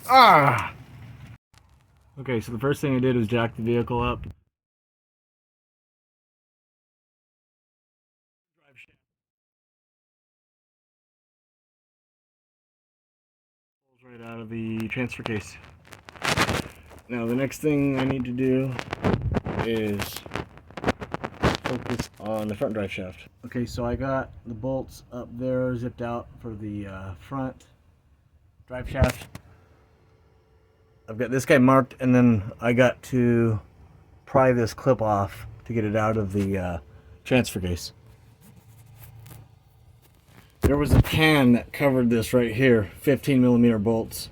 Ah! Okay, so the first thing I did was jack the vehicle up. Pulls right out of the transfer case. Now the next thing I need to do is focus on the front drive shaft. Okay, so I got the bolts up there zipped out for the front drive shaft. I've got this guy marked, and then I got to pry this clip off to get it out of the transfer case. There was a can that covered this right here, 15 millimeter bolts.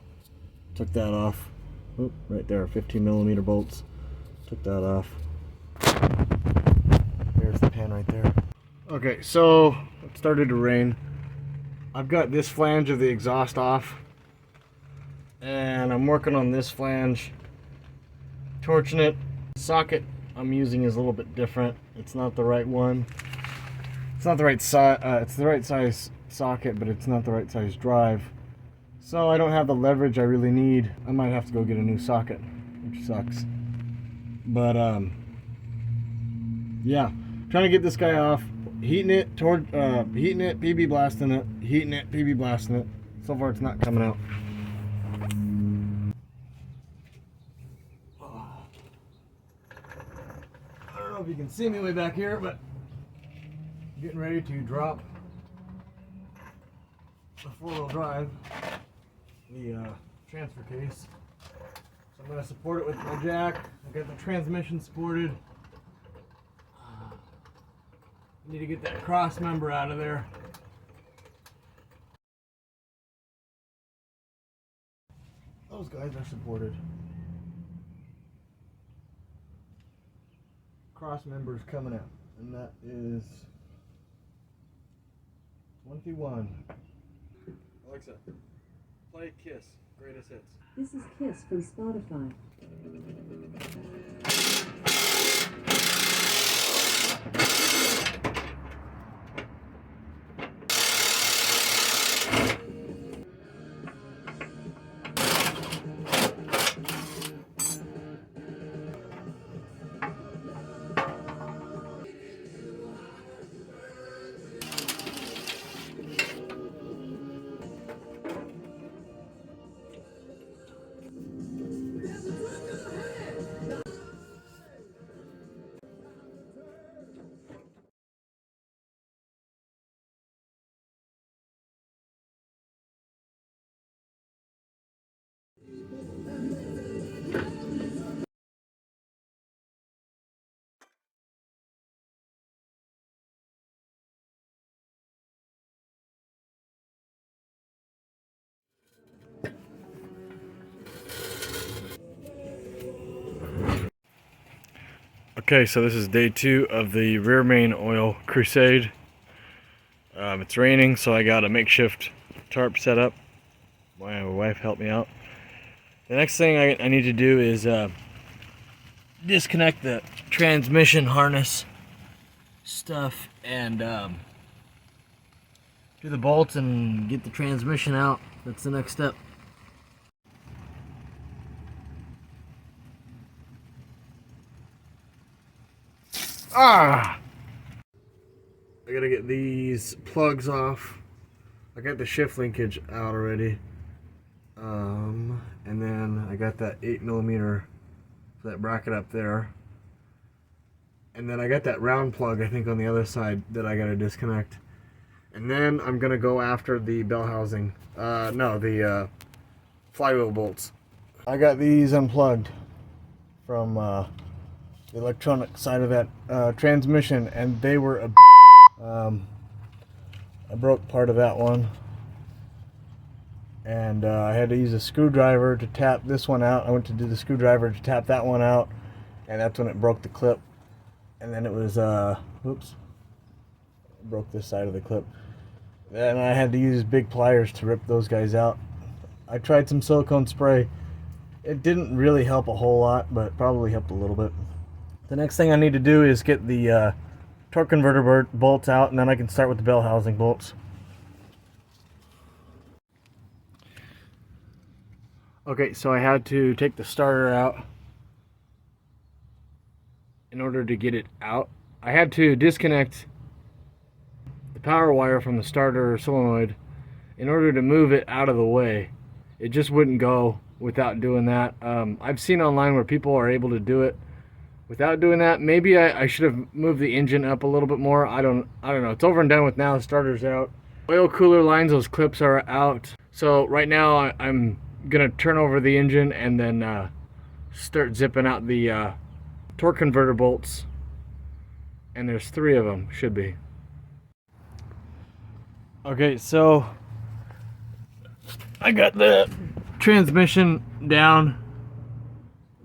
Took that off. Oop, right there, 15 millimeter bolts. Took that off. There's the pan right there. Okay, so it started to rain. I've got this flange of the exhaust off, and I'm working on this flange, torching it. The socket I'm using is a little bit different. It's not the right one. It's not the right size. It's the right size socket, but it's not the right size drive. So I don't have the leverage I really need. I might have to go get a new socket, which sucks. But yeah, trying to get this guy off. Heating it, PB blasting it, heating it, PB blasting it. So far, it's not coming out. I don't know if you can see me way back here, but I'm getting ready to drop the four-wheel drive, the transfer case. So I'm going to support it with my jack. I've got the transmission supported. I need to get that cross member out of there. Those guys are supported. Cross member is coming out, and that is 21. Alexa, play Kiss, greatest hits. This is Kiss from Spotify. Okay, so this is day 2 of the rear main oil crusade. It's raining, so I got a makeshift tarp set up. My wife helped me out. The next thing I need to do is disconnect the transmission harness stuff and do the bolts and get the transmission out. That's the next step. Ah! I gotta get these plugs off. I got the shift linkage out already. And then I got that 8mm for that bracket up there. And then I got that round plug, I think, on the other side that I gotta disconnect. And then I'm gonna go after the bell housing. The flywheel bolts. I got these unplugged from the electronic side of that transmission, and they were I broke part of that one, and I had to use a screwdriver to tap this one out. I went to do the screwdriver to tap that one out, and that's when it broke the clip. And then it was oops, broke this side of the clip, and I had to use big pliers to rip those guys out. I tried some silicone spray. It didn't really help a whole lot, but probably helped a little bit. The next thing I need to do is get the torque converter bolts out, and then I can start with the bell housing bolts. Okay, so I had to take the starter out in order to get it out. I had to disconnect the power wire from the starter solenoid in order to move it out of the way. It just wouldn't go without doing that. I've seen online where people are able to do it without doing that. Maybe I should have moved the engine up a little bit more. I don't know. It's over and done with now. The starter's out. Oil cooler lines, those clips are out. So right now I'm gonna turn over the engine and then start zipping out the torque converter bolts. And there's 3 of them, should be. Okay, so I got the transmission down.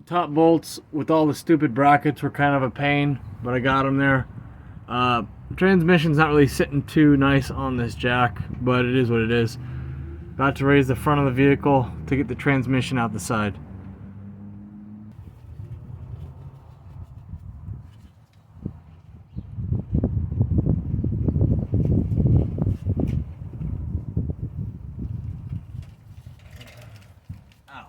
Top bolts with all the stupid brackets were kind of a pain, but I got them there. Transmission's not really sitting too nice on this jack, but it is what it is. About to raise the front of the vehicle to get the transmission out the side. Ow.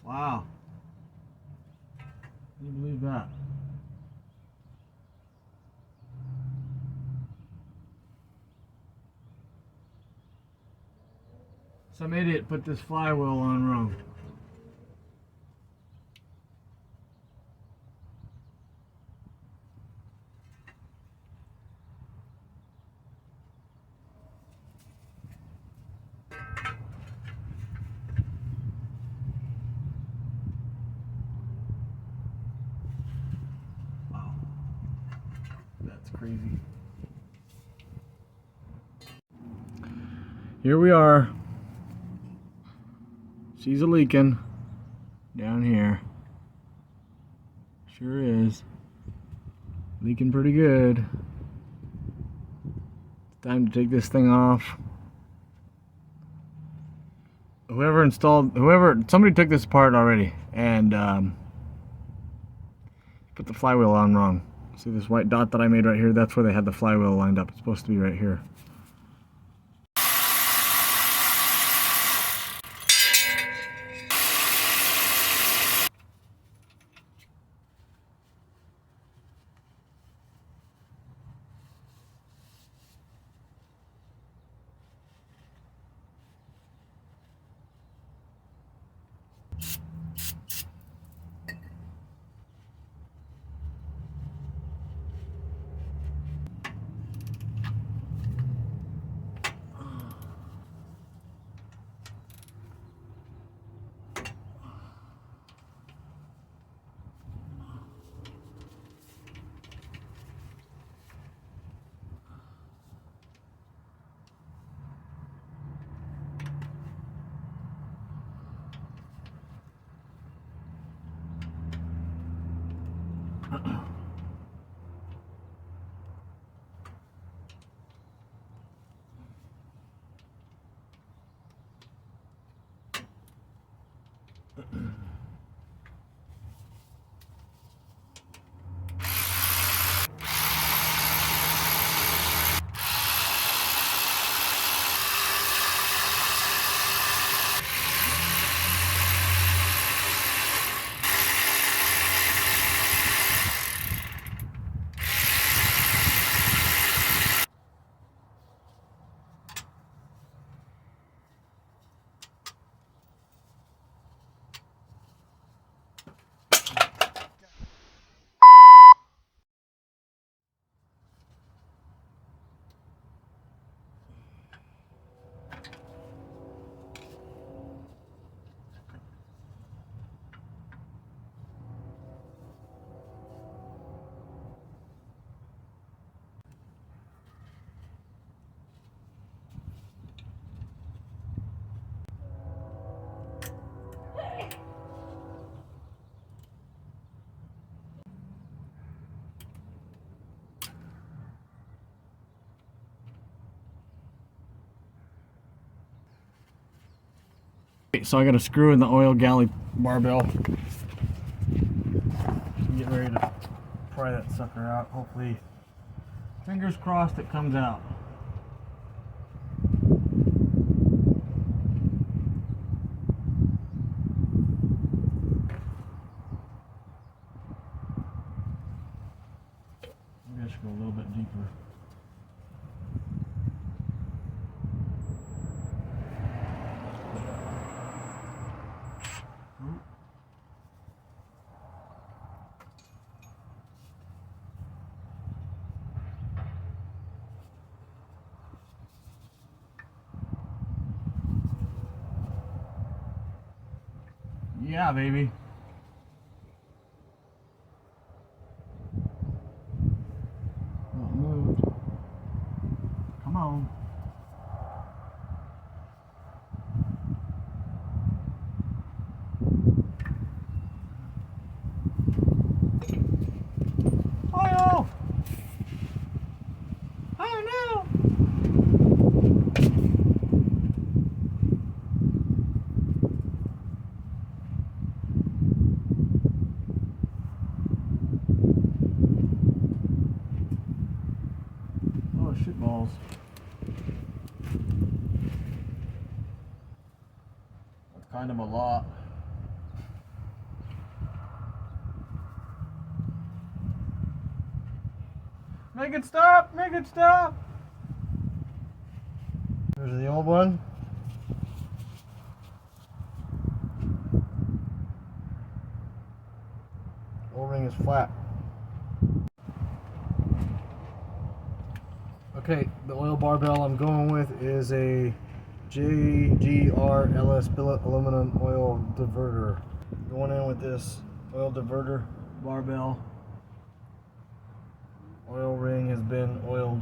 Wow. Can you believe that? Some idiot put this flywheel on wrong. Wow. That's crazy. Here we are. She's a leaking down here. Sure is. Leaking pretty good. It's time to take this thing off. Somebody took this apart already and put the flywheel on wrong. See this white dot that I made right here? That's where they had the flywheel lined up. It's supposed to be right here. So I got a screw in the oil galley barbell. Get ready to pry that sucker out. Hopefully, fingers crossed, it comes out. Maybe I should go a little bit deeper. Yeah, baby. Not moved. Come on. Oil! Oh no! Oh, shit balls. That's kind of a lot. Make it stop! Make it stop! There's the old one. O-ring is flat. Okay, the oil barbell I'm going with is a JGR LS billet aluminum oil diverter. Going in with this oil diverter barbell. Oil ring has been oiled.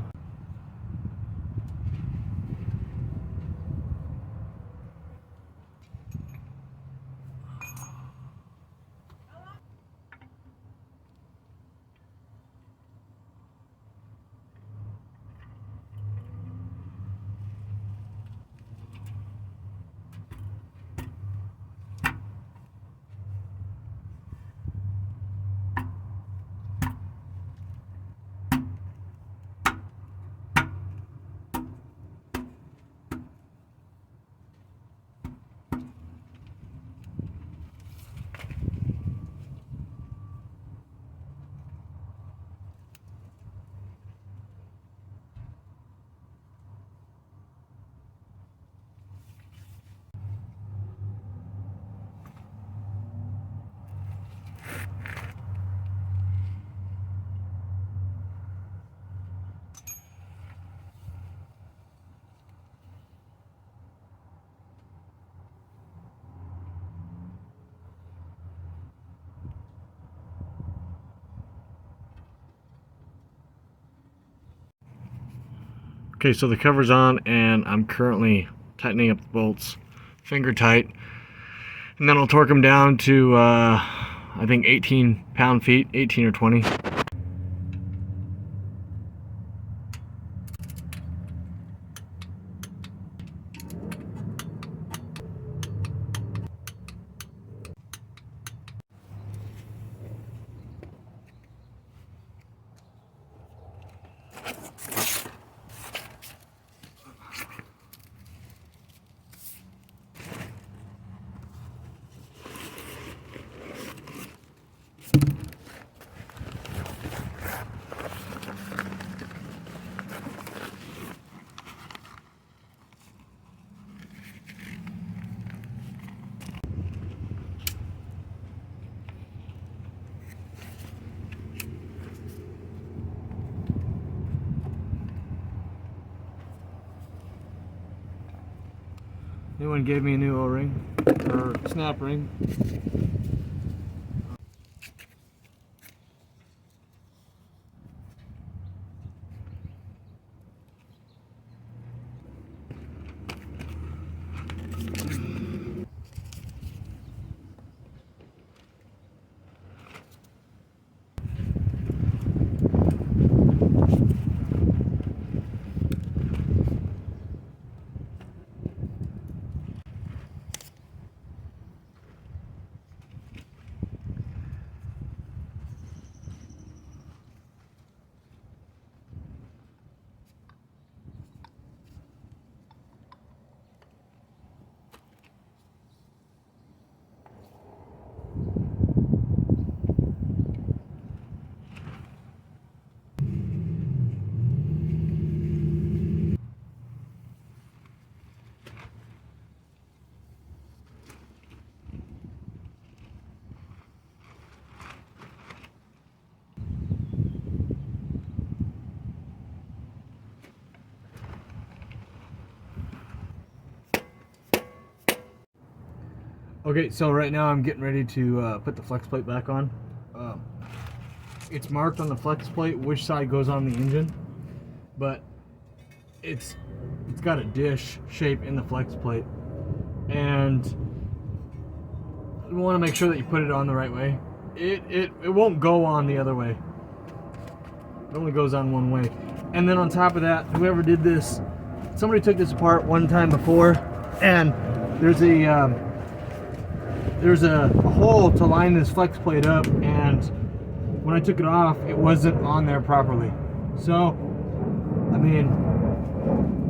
Okay, so the cover's on and I'm currently tightening up the bolts, finger tight, and then I'll torque them down to I think 18 pound-feet, 18 or 20. Anyone gave me a new O-ring, or snap ring. Okay, so right now I'm getting ready to put the flex plate back on. It's marked on the flex plate which side goes on the engine, but it's got a dish shape in the flex plate, and you want to make sure that you put it on the right way. It won't go on the other way. It only goes on one way. And then on top of that, whoever did this, somebody took this apart one time before, and there's a hole to line this flex plate up, and when I took it off, it wasn't on there properly. So, I mean,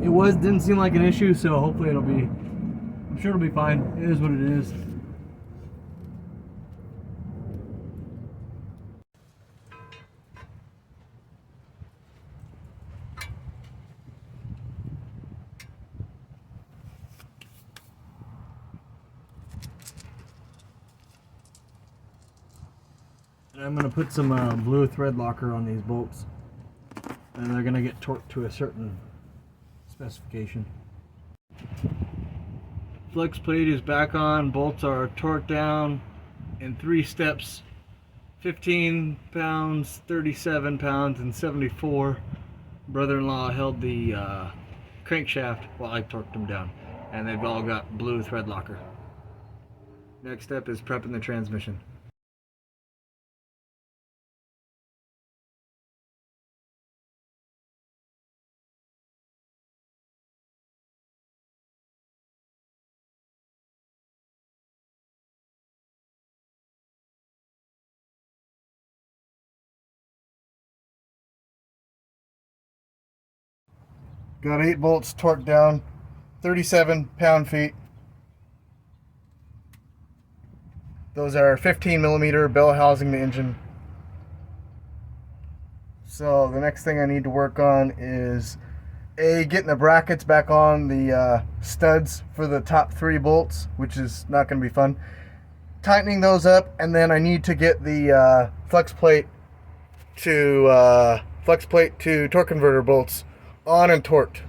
didn't seem like an issue, so hopefully I'm sure it'll be fine. It is what it is. And I'm going to put some blue thread locker on these bolts, and they're going to get torqued to a certain specification. Flex plate is back on. Bolts are torqued down in 3 steps: 15 pounds, 37 pounds, and 74. Brother-in-law held the crankshaft while I torqued them down, and they've all got blue thread locker. Next step is prepping the transmission. Got 8 bolts torqued down, 37 pound-feet. Those are 15 millimeter bell housing the engine. So the next thing I need to work on is getting the brackets back on the studs for the top 3 bolts, which is not going to be fun. Tightening those up, and then I need to get the flex plate to torque converter bolts on and torqued.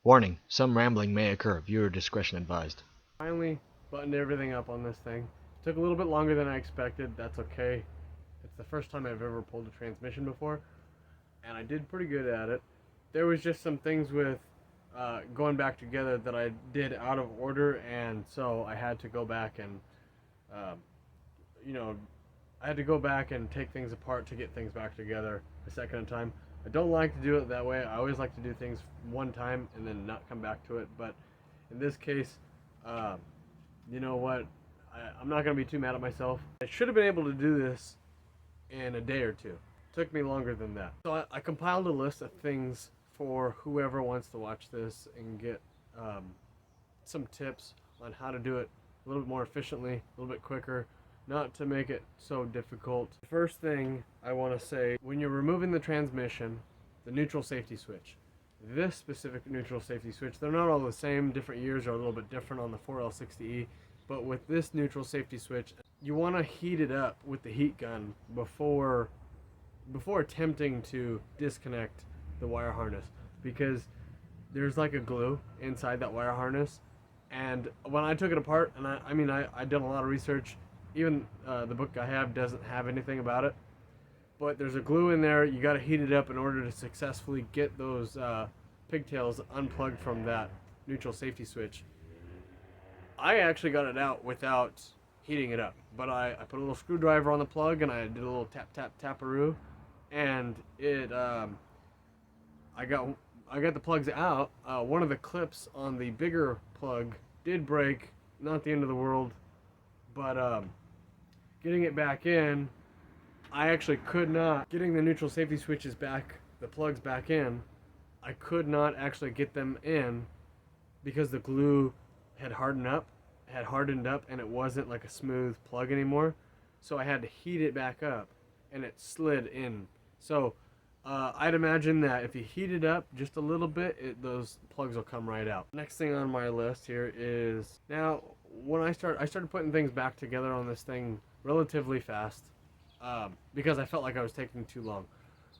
Warning, some rambling may occur. Viewer discretion advised. Finally buttoned everything up on this thing. Took a little bit longer than I expected. That's okay. It's the first time I've ever pulled a transmission before, and I did pretty good at it. There was just some things with going back together that I did out of order, and so I had to go back and I had to go back and take things apart to get things back together a second time. I don't like to do it that way. I always like to do things one time and then not come back to it. But in this case, you know what? I'm not going to be too mad at myself. I should have been able to do this in a day or two. It took me longer than that. So I compiled a list of things for whoever wants to watch this and get some tips on how to do it a little bit more efficiently, a little bit quicker, not to make it so difficult. The first thing I want to say, when you're removing the transmission, the neutral safety switch. This specific neutral safety switch, they're not all the same, different years are a little bit different on the 4L60E, but with this neutral safety switch, you want to heat it up with the heat gun before attempting to disconnect the wire harness, because there's like a glue inside that wire harness. And when I took it apart, and I did a lot of research, even the book I have doesn't have anything about it, but there's a glue in there. You got to heat it up in order to successfully get those pigtails unplugged from that neutral safety switch. I actually got it out without heating it up, but I put a little screwdriver on the plug, and I did a little tap tap taparoo, and it I got the plugs out. One of the clips on the bigger plug did break, not the end of the world, but getting it back in, I actually could not, getting the neutral safety switches back, the plugs back in, I could not actually get them in because the glue had hardened up, and it wasn't like a smooth plug anymore. So I had to heat it back up, and it slid in. So I'd imagine that if you heat it up just a little bit, those plugs will come right out. Next thing on my list here is, now when I started putting things back together on this thing relatively fast, because I felt like I was taking too long.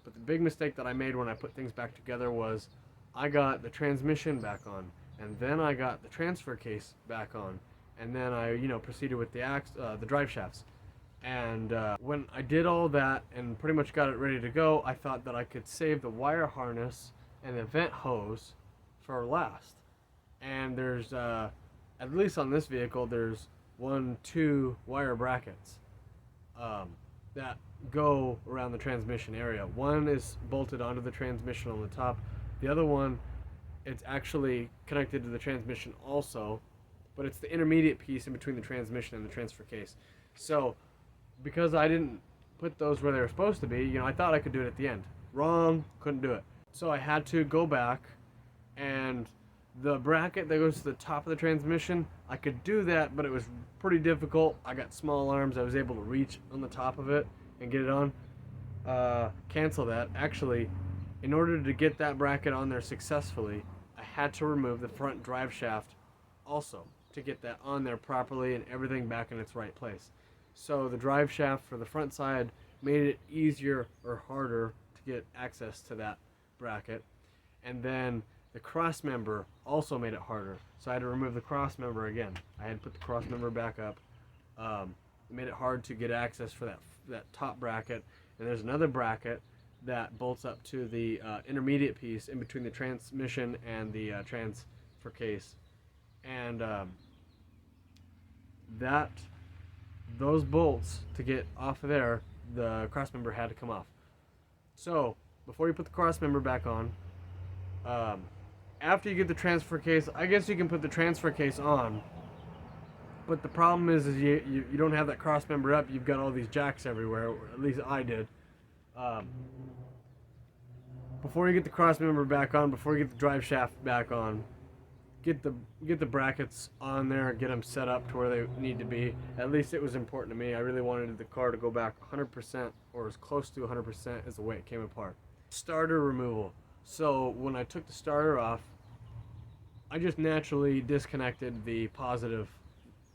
But the big mistake that I made when I put things back together was I got the transmission back on, and then I got the transfer case back on, and then I proceeded with the drive shafts. And when I did all that and pretty much got it ready to go, I thought that I could save the wire harness and the vent hose for last. And there's, at least on this vehicle, there's 2 wire brackets that go around the transmission area. One is bolted onto the transmission on the top. The other one, it's actually connected to the transmission also, but it's the intermediate piece in between the transmission and the transfer case. So because I didn't put those where they were supposed to be, I thought I could do it at the end. Wrong, couldn't do it. So I had to go back, and the bracket that goes to the top of the transmission, I could do that, but it was pretty difficult. I got small arms. I was able to reach on the top of it and get it on. Cancel that. Actually, in order to get that bracket on there successfully, I had to remove the front drive shaft also to get that on there properly and everything back in its right place. So the drive shaft for the front side made it easier or harder to get access to that bracket. And then the cross member also made it harder. So I had to remove the cross member again. I had to put the cross member back up. It made it hard to get access for that top bracket. And there's another bracket that bolts up to the intermediate piece in between the transmission and the transfer case. And those bolts, to get off of there, the cross member had to come off. So before you put the cross member back on, after you get the transfer case, I guess you can put the transfer case on, but the problem is you don't have that cross member up. You've got all these jacks everywhere, or at least I did. Before you get the cross member back on, before you get the drive shaft back on, get the brackets on there, get them set up to where they need to be. At least it was important to me. I really wanted the car to go back 100% or as close to 100% as the way it came apart. Starter removal. So when I took the starter off, I just naturally disconnected the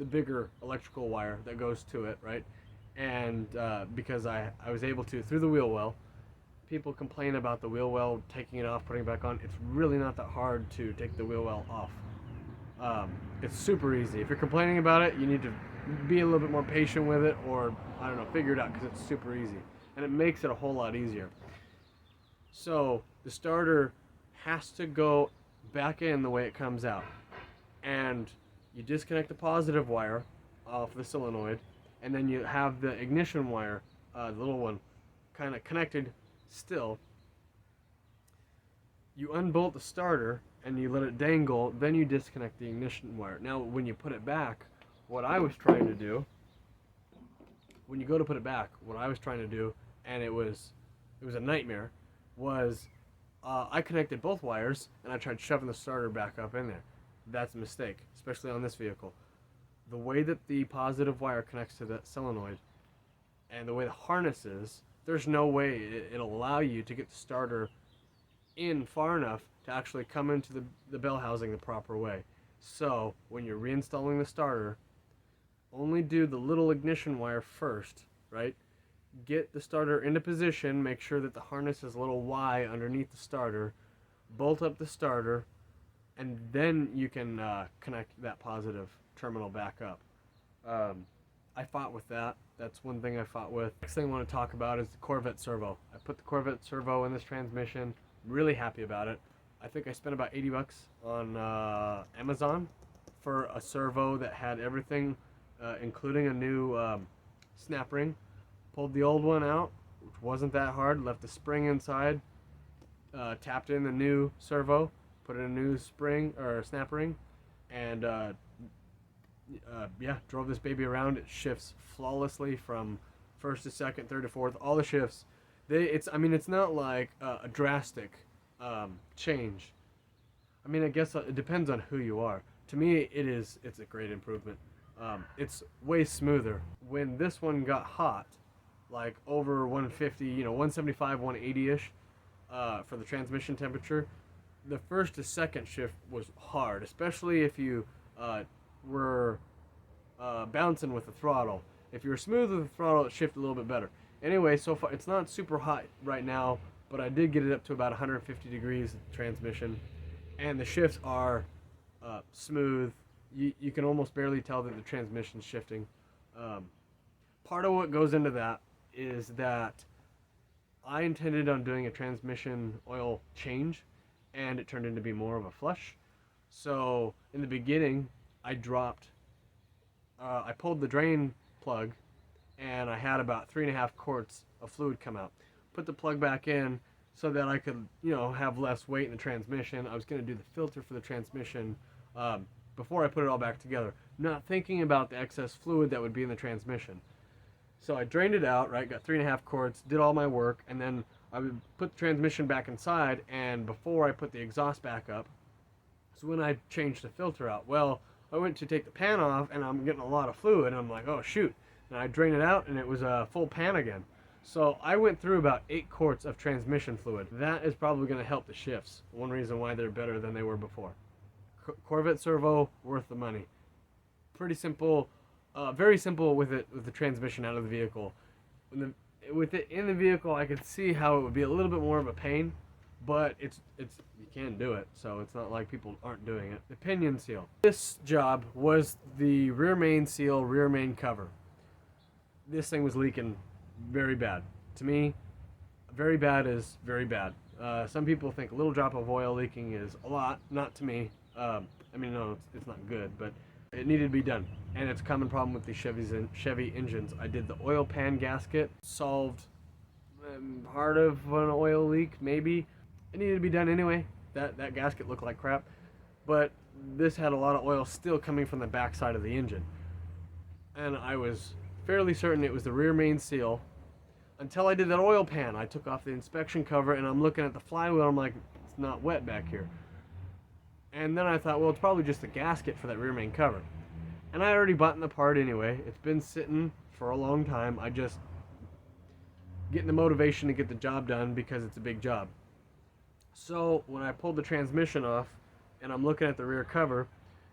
bigger electrical wire that goes to it, right? And because I was able to, through the wheel well. People complain about the wheel well, taking it off, putting it back on. It's really not that hard to take the wheel well off. It's super easy. If you're complaining about it, you need to be a little bit more patient with it, or I don't know, figure it out, because it's super easy. And it makes it a whole lot easier. So the starter has to go back in the way it comes out. And you disconnect the positive wire off the solenoid, and then you have the ignition wire, the little one, kind of connected still. You unbolt the starter and you let it dangle, then you disconnect the ignition wire. Now when you put it back, what I was trying to do, when you go to put it back, what I was trying to do, and it was a nightmare, was I connected both wires and I tried shoving the starter back up in there. That's a mistake, especially on this vehicle. The way that the positive wire connects to the solenoid and the way the harness is, there's no way it'll allow you to get the starter in far enough to actually come into the bell housing the proper way. So when you're reinstalling the starter, only do the little ignition wire first, right? Get the starter into position, make sure that the harness is a little Y underneath the starter, bolt up the starter, and then you can connect that positive terminal back up. I fought with that. That's one thing I fought with. Next thing I want to talk about is the Corvette Servo. I put the Corvette Servo in this transmission. I'm really happy about it. I think I spent about $80 on Amazon for a servo that had everything, including a new snap ring. Pulled the old one out, which wasn't that hard. Left the spring inside. Tapped in the new servo. Put in a new spring or snap ring, and drove this baby around. It shifts flawlessly from first to second, third to fourth. All the shifts. It's not like a drastic change. I mean, I guess it depends on who you are. To me, it's a great improvement. It's way smoother. When this one got hot, like over 150, 175, 180-ish, for the transmission temperature, the first to second shift was hard, especially if you were bouncing with the throttle. If you were smooth with the throttle, it shifted a little bit better. Anyway, so far it's not super hot right now, but I did get it up to about 150 degrees transmission, and the shifts are smooth. You can almost barely tell that the transmission's shifting. Part of what goes into that is that I intended on doing a transmission oil change, and it turned into be more of a flush. So in the beginning, I pulled the drain plug, and I had about 3.5 quarts of fluid come out. Put the plug back in so that I could, have less weight in the transmission. I was going to do the filter for the transmission before I put it all back together, not thinking about the excess fluid that would be in the transmission. So I drained it out, right, got 3.5 quarts, did all my work, and then I would put the transmission back inside, and before I put the exhaust back up, so when I changed the filter out, well, I went to take the pan off, and I'm getting a lot of fluid, and I'm like, oh shoot, and I drained it out, and it was a full pan again. So I went through about 8 quarts of transmission fluid. That is probably going to help the shifts. One reason why they're better than they were before. Corvette Servo, worth the money. Pretty simple, very simple with the transmission out of the vehicle. With it in the vehicle, I could see how it would be a little bit more of a pain, but it's you can do it, so it's not like people aren't doing it. The pinion seal. This job was the rear main seal, rear main cover. This thing was leaking very bad. To me, very bad is very bad. Some people think a little drop of oil leaking is a lot. Not to me. No, it's not good, but it needed to be done. And it's a common problem with these Chevy engines. I did the oil pan gasket, solved part of an oil leak, maybe. It needed to be done anyway. That gasket looked like crap. But this had a lot of oil still coming from the backside of the engine. And I was fairly certain it was the rear main seal until I did that oil pan. I took off the inspection cover, and I'm looking at the flywheel. I'm like, it's not wet back here. And then I thought, well, it's probably just the gasket for that rear main cover. And I already bought in the part anyway. It's been sitting for a long time. I just getting the motivation to get the job done because it's a big job. So when I pulled the transmission off and I'm looking at the rear cover,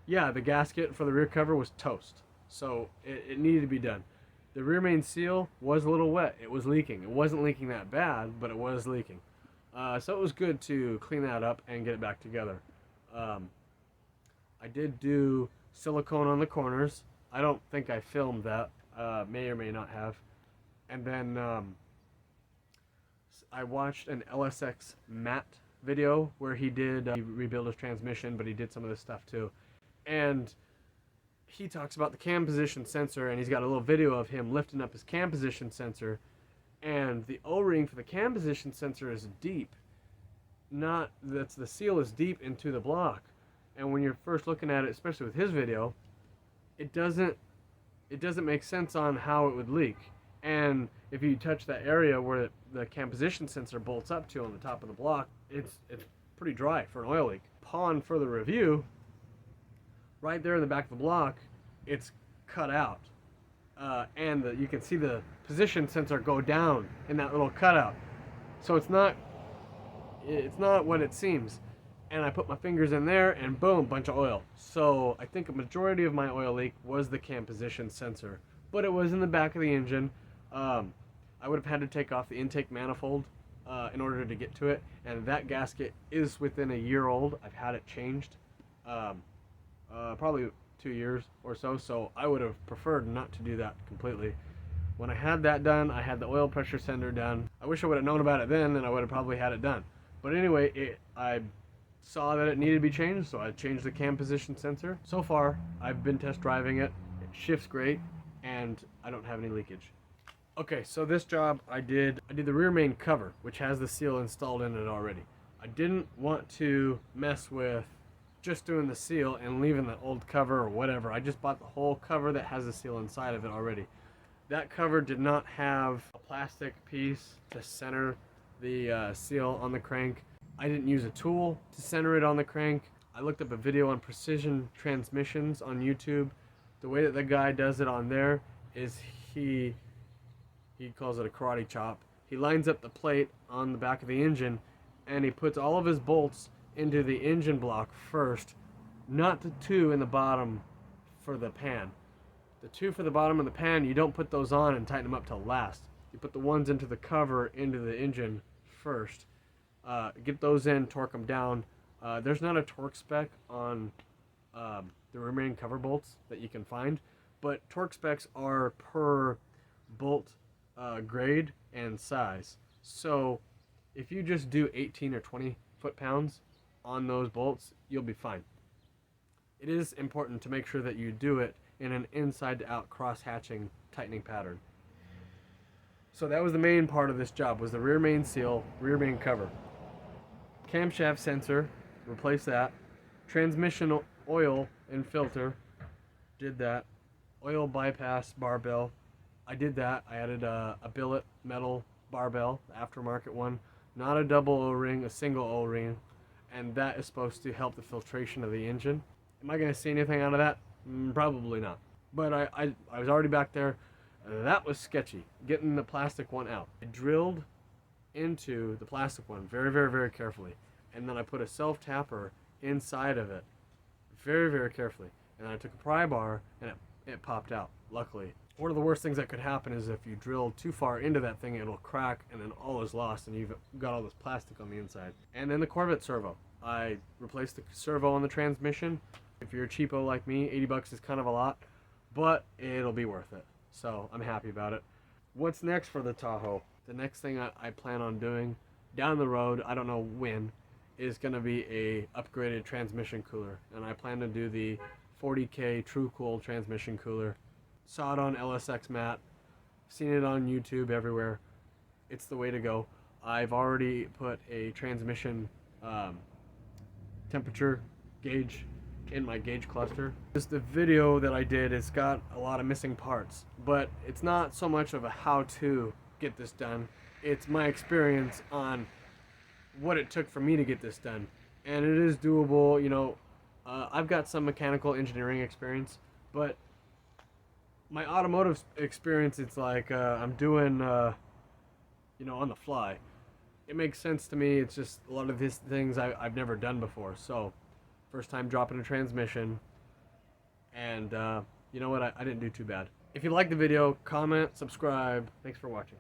yeah, the gasket for the rear cover was toast. So it needed to be done. The rear main seal was a little wet. It was leaking. It wasn't leaking that bad, but it was leaking. So it was good to clean that up and get it back together. I did do silicone on the corners. I don't think I filmed that. May or may not have. And then I watched an LSX Matt video where he rebuilt his transmission, but he did some of this stuff too. And he talks about the cam position sensor, and he's got a little video of him lifting up his cam position sensor, and the O-ring for the cam position sensor is deep. The seal is deep into the block, and when you're first looking at it, especially with his video, it doesn't make sense on how it would leak. And if you touch that area where the cam position sensor bolts up to on the top of the block, it's pretty dry for an oil leak. Upon further review, right there in the back of the block, it's cut out, and you can see the position sensor go down in that little cutout. So it's not what it seems. And I put my fingers in there, and boom, bunch of oil. So I think a majority of my oil leak was the cam position sensor, but it was in the back of the engine. I would have had to take off the intake manifold in order to get to it, and that gasket is within a year old. I've had it changed. Probably 2 years or so I would have preferred not to do that completely. When I had that done, I had the oil pressure sender done. I wish I would have known about it then, and I would have probably had it done. But anyway, I saw that it needed to be changed, so I changed the cam position sensor. So far, I've been test driving it. It shifts great, and I don't have any leakage. Okay, so this job I did the rear main cover, which has the seal installed in it already. I didn't want to mess with just doing the seal and leaving the old cover or whatever. I just bought the whole cover that has the seal inside of it already. That cover did not have a plastic piece to center the seal on the crank. I didn't use a tool to center it on the crank. I looked up a video on precision transmissions on YouTube. The way that the guy does it on there is he calls it a karate chop. He lines up the plate on the back of the engine and he puts all of his bolts into the engine block first, not the two in the bottom for the pan. The two for the bottom of the pan, you don't put those on and tighten them up till last. You put the ones into the cover into the engine first. Get those in, torque them down. There's not a torque spec on the remaining cover bolts that you can find, but torque specs are per bolt grade and size. So if you just do 18 or 20 foot-pounds on those bolts, you'll be fine. It is important to make sure that you do it in an inside-out cross-hatching tightening pattern. So that was the main part of this job, was the rear main seal, rear main cover. Camshaft sensor, replace that. Transmission oil and filter, did that. Oil bypass barbell, I did that. I added a billet metal barbell, the aftermarket one. Not a double O-ring, a single O-ring. And that is supposed to help the filtration of the engine. Am I going to see anything out of that? Probably not. But I was already back there. That was sketchy, getting the plastic one out. I drilled into the plastic one very, very, very carefully. And then I put a self-tapper inside of it very, very carefully. And then I took a pry bar and it popped out, luckily. One of the worst things that could happen is if you drill too far into that thing, it'll crack and then all is lost and you've got all this plastic on the inside. And then the Corvette Servo. I replaced the servo on the transmission. If you're a cheapo like me, 80 bucks is kind of a lot, but it'll be worth it. So I'm happy about it. What's next for the Tahoe? The next thing I plan on doing down the road, I don't know when, is going to be a upgraded transmission cooler. And I plan to do the 40K True Cool transmission cooler. Saw it on LSX Mat, seen it on YouTube everywhere. It's the way to go. I've already put a transmission temperature gauge in my gauge cluster. Just the video that I did, it's got a lot of missing parts, but it's not so much of a how to get this done. It's my experience on what it took for me to get this done. And it is doable, you know. I've got some mechanical engineering experience, but my automotive experience, it's like I'm doing, you know, on the fly. It makes sense to me. It's just a lot of these things I've never done before. So, first time dropping a transmission, and you know what? I didn't do too bad. If you liked the video, comment, subscribe. Thanks for watching.